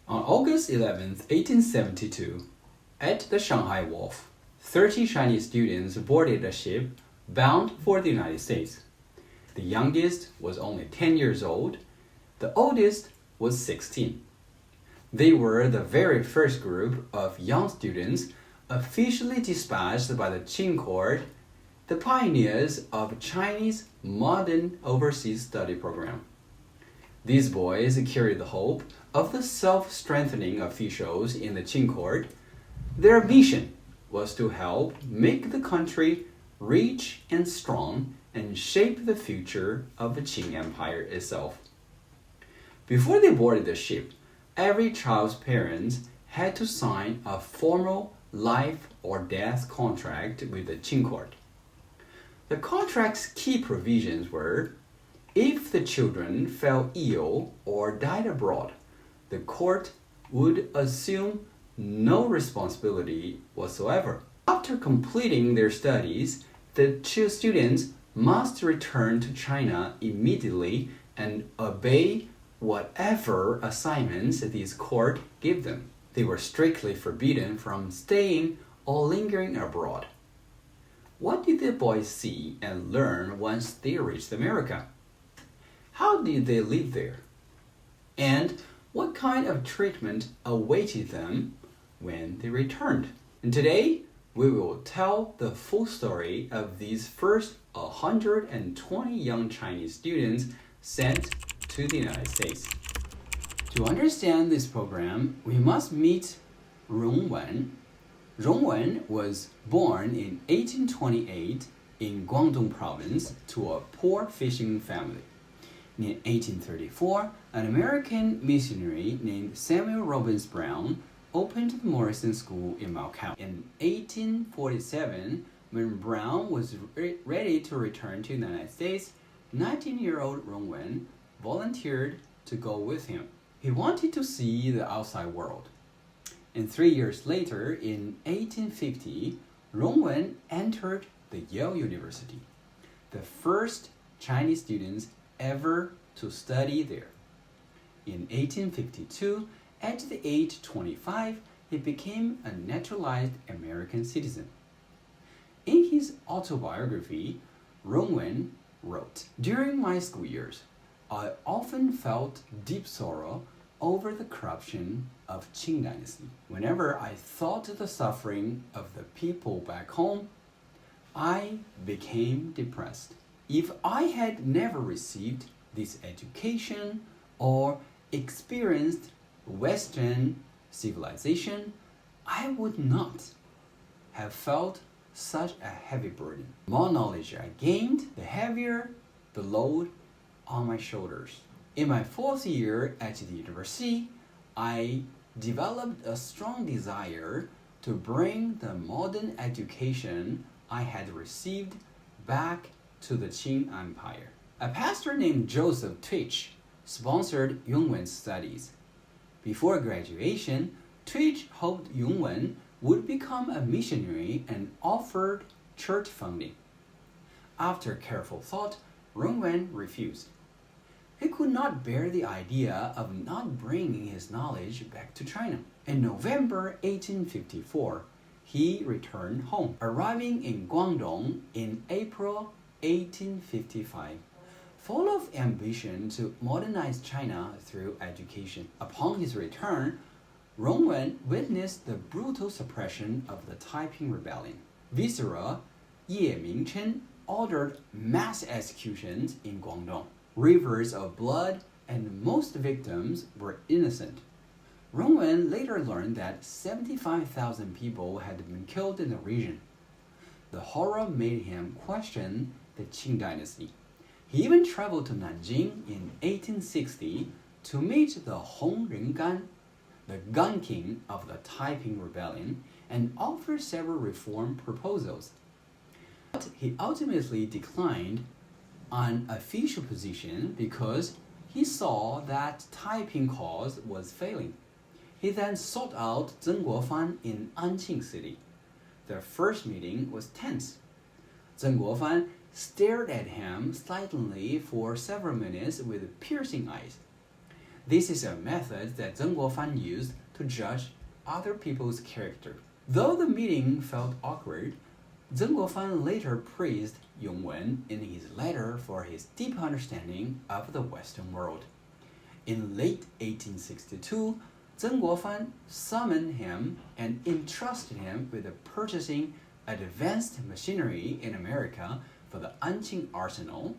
On August 11, 1872, at the Shanghai Wharf, 30 Chinese students boarded a ship bound for the United States. The youngest was only 10 years old. The oldest was 16. They were the very first group of young students officially dispatched by the Qing Court, the pioneers of Chinese modern overseas study program. These boys carried the hope of the self-strengthening officials in the Qing Court. Their mission was to help make the country rich and strong and shape the future of the Qing Empire itself. Before they boarded the ship, every child's parents had to sign a formal life or death contract with the Qing Court. The contract's key provisions were: if the children fell ill or died abroad, the court would assume no responsibility whatsoever. After completing their studies, the two students must return to China immediately and obey whatever assignments this court gave them. They were strictly forbidden from staying or lingering abroad. What did the boys see and learn once they reached America? How did they live there? And what kind of treatment awaited them when they returned? And today, we will tell the full story of these first 120 young Chinese students sent to the United States. To understand this program, we must meet Rong Wen. Rong Wen was born in 1828 in Guangdong province to a poor fishing family. In 1834, an American missionary named Samuel Robbins Brown opened the Morrison School in Macau. In 1847, when Brown was ready to return to the United States, 19-year-old Rong Wen volunteered to go with him. He wanted to see the outside world. And 3 years later, in 1850, Rong Wen entered the Yale University, the first Chinese students ever to study there. In 1852, at the age 25, he became a naturalized American citizen. In his autobiography, Rong Wen wrote, "During my school years, I often felt deep sorrow over the corruption of Qing dynasty. Whenever I thought of the suffering of the people back home, I became depressed. If I had never received this education or experienced Western civilization, I would not have felt such a heavy burden. The more knowledge I gained, the heavier the load on my shoulders. In my fourth year at the university, I developed a strong desire to bring the modern education I had received back to the Qing Empire." A pastor named Joseph Twitch sponsored Yongwen's studies. Before graduation, Twitch hoped Yongwen would become a missionary and offered church funding. After careful thought, Yongwen refused. He could not bear the idea of not bringing his knowledge back to China. In November 1854, he returned home, arriving in Guangdong in April 1855. Full of ambition to modernize China through education. Upon his return, Rong Wen witnessed the brutal suppression of the Taiping Rebellion. Viceroy Ye Mingchen ordered mass executions in Guangdong. Rivers of blood, and most victims were innocent. Rong Wen later learned that 75,000 people had been killed in the region. The horror made him question the Qing dynasty. He even traveled to Nanjing in 1860 to meet the Hong Rengan, the gun king of the Taiping Rebellion, and offered several reform proposals. But he ultimately declined an official position because he saw that Taiping cause was failing. He then sought out Zheng Guofan in Anqing City. Their first meeting was tense. Zheng Guofan stared at him silently for several minutes with piercing eyes. This is a method that Zheng Guofan used to judge other people's character. Though the meeting felt awkward, Zheng Guofan later praised Yongwen in his letter for his deep understanding of the Western world. In late 1862, Zheng Guofan summoned him and entrusted him with purchasing advanced machinery in America for the Anqing arsenal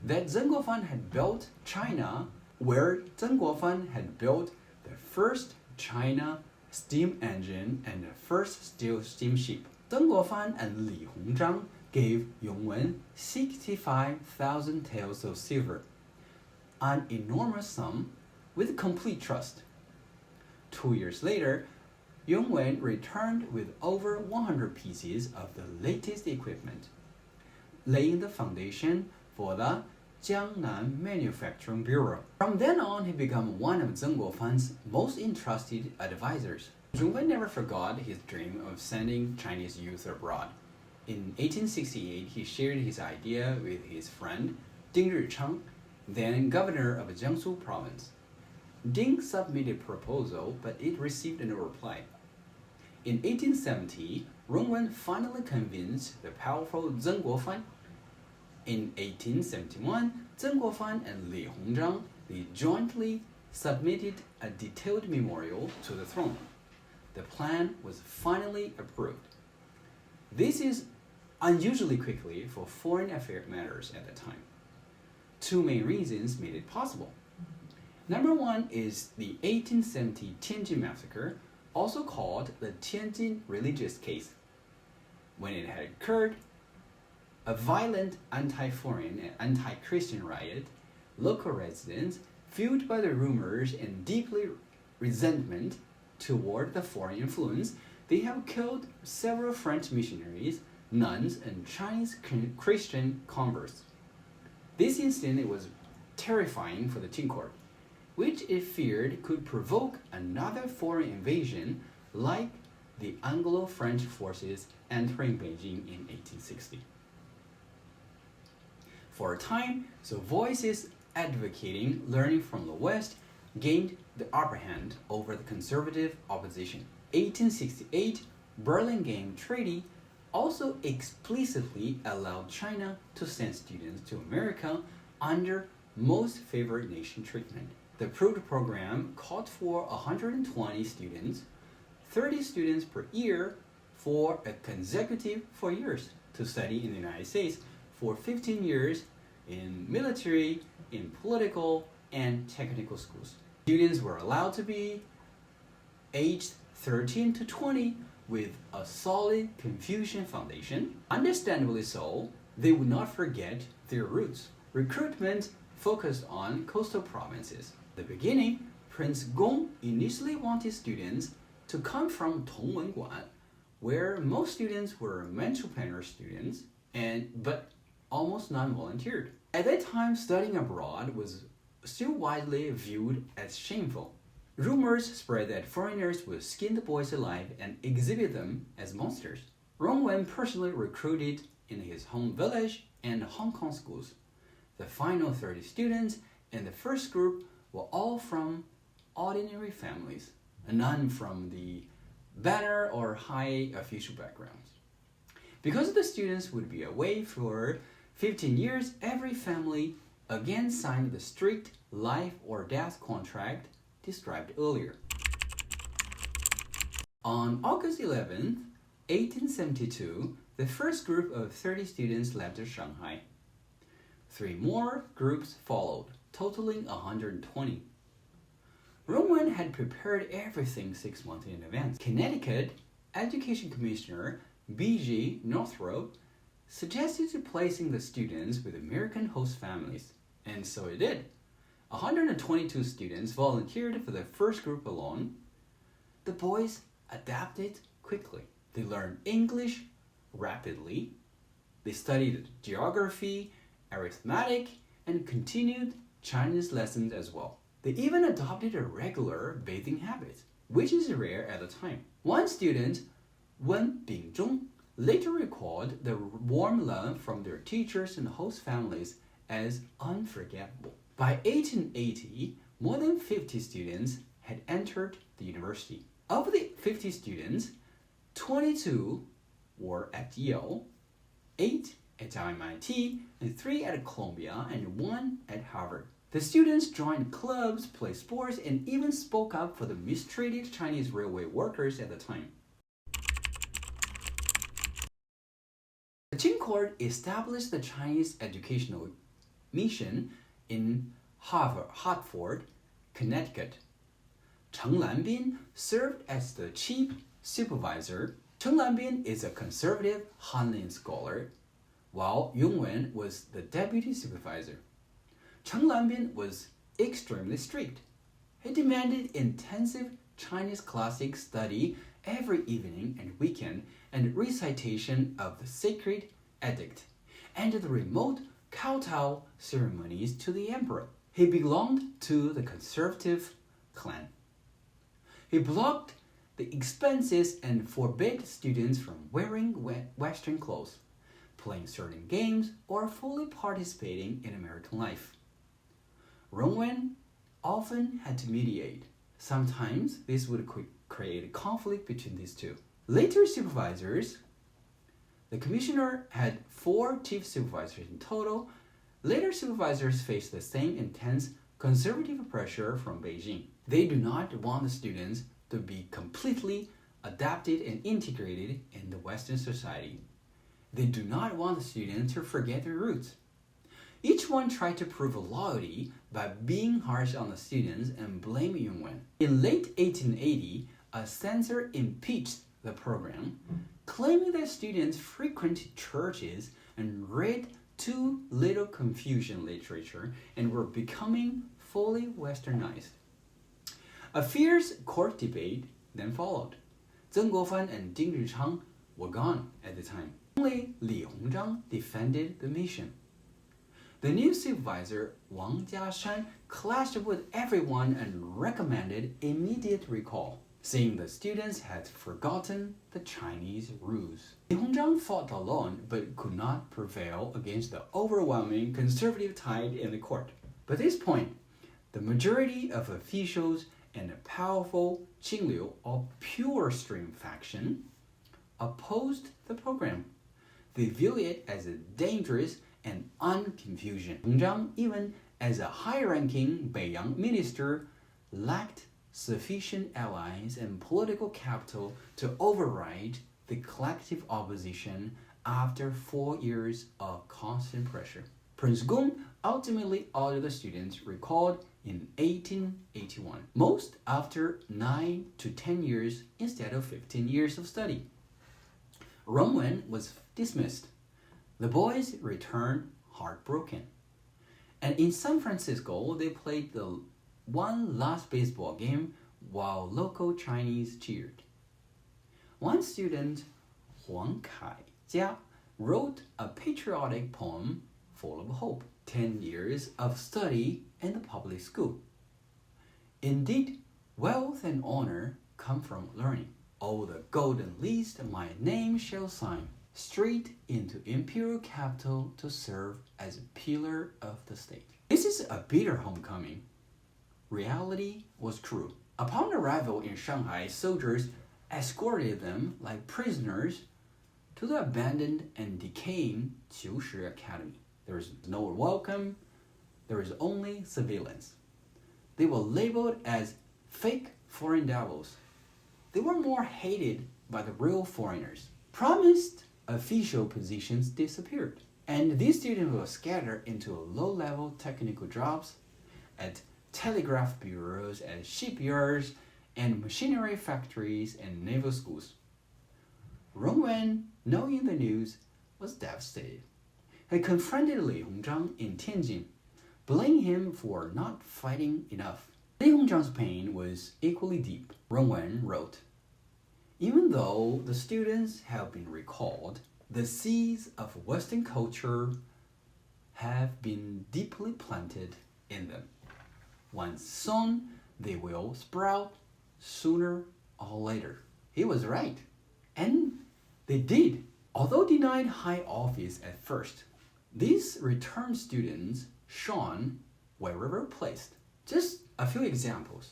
that Zheng Guofan had built China, where Zheng Guofan had built the first China steam engine and the first steel steamship. Zheng Guofan and Li Hongzhang gave Yongwen 65,000 taels of silver, an enormous sum with complete trust. 2 years later, Yongwen returned with over 100 pieces of the latest equipment, laying the foundation for the Jiangnan Manufacturing Bureau. From then on, he became one of Zheng Guofan's most entrusted advisors. Yongwen never forgot his dream of sending Chinese youth abroad. In 1868, he shared his idea with his friend Ding Richang, then governor of Jiangsu province. Ding submitted a proposal, but it received no reply. In 1870, Rongwen finally convinced the powerful Zheng Guofan. In 1871, Zheng Guofan and Li Hongzhang jointly submitted a detailed memorial to the throne. The plan was finally approved. This is unusually quickly for foreign affairs matters at the time. Two main reasons made it possible. Number one is the 1870 Tianjin massacre, also called the Tianjin religious case. When it had occurred, a violent anti-foreign and anti-Christian riot, local residents, fueled by the rumors and deeply resentment toward the foreign influence, they have killed several French missionaries, nuns, and Chinese Christian converts. This incident was terrifying for the Qing court, which it feared could provoke another foreign invasion like the Anglo-French forces entering Beijing in 1860. For a time, the voices advocating learning from the West gained the upper hand over the conservative opposition. 1868 Burlingame Treaty also explicitly allowed China to send students to America under most favored nation treatment. The approved program called for 120 students, 30 students per year for a consecutive 4 years to study in the United States for 15 years in military, in political, and technical schools. Students were allowed to be aged 13 to 20 with a solid Confucian foundation. Understandably so, they would not forget their roots. Recruitment focused on coastal provinces. At the beginning, Prince Gong initially wanted students to come from Tongwenguan, where most students were Manchu Pioneer students, but almost none volunteered. At that time, studying abroad was still widely viewed as shameful. Rumors spread that foreigners would skin the boys alive and exhibit them as monsters. Rongwen personally recruited in his home village and Hong Kong schools. The final 30 students in the first group were all from ordinary families, none from the better or high official backgrounds. Because the students would be away for 15 years, every family again signed the strict life or death contract described earlier. On August 11, 1872, the first group of 30 students left Shanghai. 3 more groups followed, totaling 120. Rongwen had prepared everything 6 months in advance. Connecticut Education Commissioner B.G. Northrop suggested placing the students with American host families, and so it did. 122 students volunteered for the first group alone. The boys adapted quickly. They learned English rapidly. They studied geography, arithmetic, and continued Chinese lessons as well. They even adopted a regular bathing habit, which is rare at the time. One student, Wen Bingzhong, later recalled the warm love from their teachers and host families as unforgettable. By 1880, more than 50 students had entered the university. Of the 50 students, 22 were at Yale, 8 at MIT, and 3 at Columbia, and 1 at Harvard. The students joined clubs, played sports, and even spoke up for the mistreated Chinese railway workers at the time. The Qing Court established the Chinese educational mission in Hartford, Connecticut. Cheng Lanbin served as the chief supervisor. Cheng Lanbin is a conservative Hanlin scholar, while Yong Wen was the deputy supervisor. Cheng Lanbin was extremely strict. He demanded intensive Chinese classic study every evening and weekend and recitation of the sacred edict and the remote kowtow ceremonies to the emperor. He belonged to the conservative clan. He blocked the expenses and forbade students from wearing Western clothes, playing certain games, or fully participating in American life. Rongwen often had to mediate. Sometimes this would create a conflict between these two. Later supervisors, the commissioner had 4 chief supervisors in total. Later supervisors faced the same intense conservative pressure from Beijing. They do not want the students to be completely adapted and integrated in the Western society. They do not want the students to forget their roots. Each one tried to prove loyalty by being harsh on the students and blaming Yong Wen. In late 1880, a censor impeached the program, claiming that students frequented churches and read too little Confucian literature and were becoming fully westernized. A fierce court debate then followed. Zheng Guofan and Ding Zhichang were gone at the time. Only Li Hongzhang defended the mission. The new supervisor, Wang Jiashan, clashed with everyone and recommended immediate recall, saying the students had forgotten the Chinese rules. Li Hongzhang fought alone but could not prevail against the overwhelming conservative tide in the court. By this point, the majority of officials and a powerful Qingliu, or pure stream faction, opposed the program. They viewed it as a dangerous and un-Confucian. Hongzhang, even as a high-ranking Beiyang minister, lacked sufficient allies and political capital to override the collective opposition after 4 years of constant pressure. Prince Gong ultimately ordered the students recalled in 1881, most after 9 to 10 years instead of 15 years of study. Rongwen was dismissed. The boys returned heartbroken. And in San Francisco, they played the one last baseball game while local Chinese cheered. One student, Huang Kaijia, wrote a patriotic poem full of hope. 10 years of study in the public school. Indeed, wealth and honor come from learning. Oh, the golden list my name shall sign, straight into imperial capital to serve as a pillar of the state. This is a bitter homecoming. Reality was true. Upon arrival in Shanghai, soldiers escorted them like prisoners to the abandoned and decaying Qiushi Academy. There is no welcome, there is only surveillance. They were labeled as fake foreign devils. They were more hated by the real foreigners. Promised official positions disappeared, and these students were scattered into low-level technical jobs at telegraph bureaus, at shipyards, and machinery factories and naval schools. Rongwen, knowing the news, was devastated. He confronted Li Hongzhang in Tianjin, blaming him for not fighting enough. Li Hongzhang's pain was equally deep. Rongwen wrote, "Even though the students have been recalled, the seeds of Western culture have been deeply planted in them. Once sown, they will sprout sooner or later." He was right. And they did. Although denied high office at first, these returned students shone wherever placed. Just a few examples.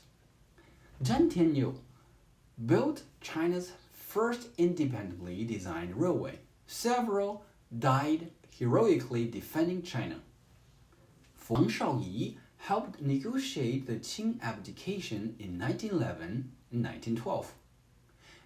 Zhang Tianyou built China's first independently designed railway. Several died heroically defending China. Wang Shaoyi helped negotiate the Qing abdication in 1911 and 1912,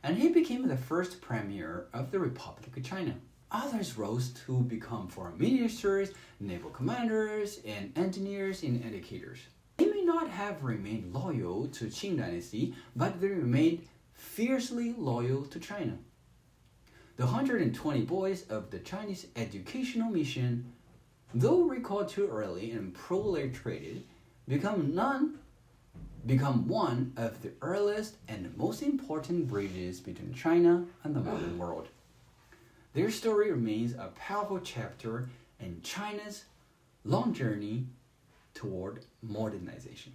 and he became the first premier of the Republic of China. Others rose to become foreign ministers, naval commanders, and engineers and educators. They may not have remained loyal to Qing dynasty, but they remained fiercely loyal to China. The 120 boys of the Chinese educational mission, though recalled too early and proliterated, become one of the earliest and most important bridges between China and the modern world. Their story remains a powerful chapter in China's long journey toward modernization.